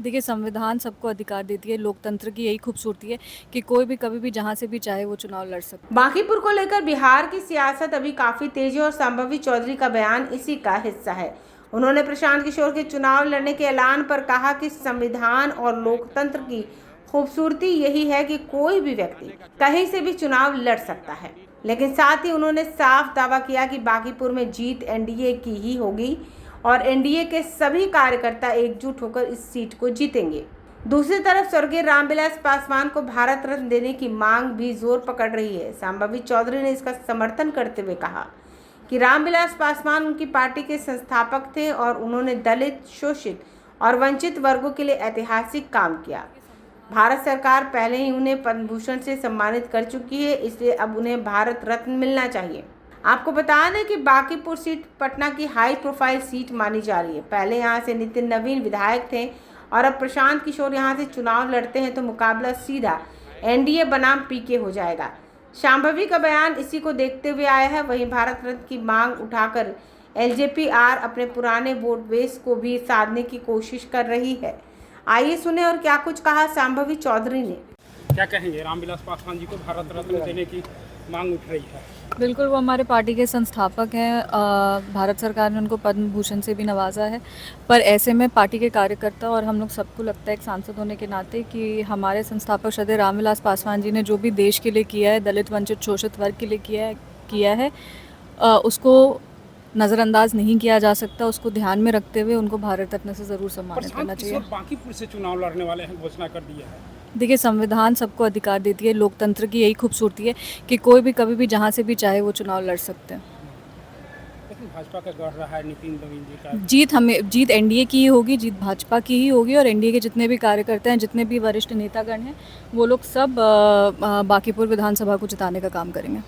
देखिए, संविधान सबको अधिकार देती है। लोकतंत्र की यही खूबसूरती है कि कोई भी कभी भी जहाँ से भी चाहे वो चुनाव लड़ सकता है। बांकीपुर को लेकर बिहार की सियासत अभी काफी तेज है और संभवी चौधरी का बयान इसी का हिस्सा है। उन्होंने प्रशांत किशोर के चुनाव लड़ने के ऐलान पर कहा कि संविधान और लोकतंत्र की खूबसूरती यही है कि कोई भी व्यक्ति कहीं से भी चुनाव लड़ सकता है। लेकिन साथ ही उन्होंने साफ दावा किया कि बांकीपुर में जीत एनडीए की ही होगी और एनडीए के सभी कार्यकर्ता एकजुट होकर इस सीट को जीतेंगे। दूसरी तरफ स्वर्गीय रामविलास पासवान को भारत रत्न देने की मांग भी जोर पकड़ रही है। संभवी चौधरी ने इसका समर्थन करते हुए कहा कि रामविलास पासवान उनकी पार्टी के संस्थापक थे और उन्होंने दलित, शोषित और वंचित वर्गों के लिए ऐतिहासिक काम किया। भारत सरकार पहले ही उन्हें पद्म भूषण से सम्मानित कर चुकी है, इसलिए अब उन्हें भारत रत्न मिलना चाहिए। आपको बता दें कि बांकीपुर सीट पटना की हाई प्रोफाइल सीट मानी जा रही है। पहले यहां से नितिन नवीन विधायक थे और अब प्रशांत किशोर यहां से चुनाव लड़ते हैं तो मुकाबला सीधा एनडीए बनाम पीके हो जाएगा। शांभवी का बयान इसी को देखते हुए आया है। वहीं भारत रत्न की मांग उठाकर एलजेपीआर अपने पुराने वोट बेस को भी साधने की कोशिश कर रही है। आइए सुने और क्या कुछ कहा शांभवी चौधरी ने। क्या कहेंगे, रामविलास पासवान जी को भारत रत्न देने की मांग उठ रही है? बिल्कुल, वो हमारे पार्टी के संस्थापक हैं। भारत सरकार ने उनको पद्म भूषण से भी नवाजा है। पर ऐसे में पार्टी के कार्यकर्ता और हम लोग सबको लगता है एक सांसद होने के नाते कि हमारे संस्थापक श्रद्धेय रामविलास पासवान जी ने जो भी देश के लिए किया है, दलित, वंचित, शोषित वर्ग के लिए किया है, उसको नज़रअंदाज नहीं किया जा सकता। उसको ध्यान में रखते हुए उनको भारत रत्न से ज़रूर सम्मानित करना चाहिए। बांकीपुर से चुनाव लड़ने वाले हैं, घोषणा कर दिया है। देखिए, संविधान सबको अधिकार देती है। लोकतंत्र की यही खूबसूरती है कि कोई भी कभी भी जहाँ से भी चाहे वो चुनाव लड़ सकते हैं। लेकिन भाजपा का गढ़ रहा है नितिन नवीन जी का। जीत एनडीए की ही होगी, जीत भाजपा की ही होगी। और एनडीए के जितने भी कार्यकर्ता हैं, जितने भी वरिष्ठ नेतागण हैं, वो लोग सब बांकीपुर विधानसभा को जिताने का काम करेंगे।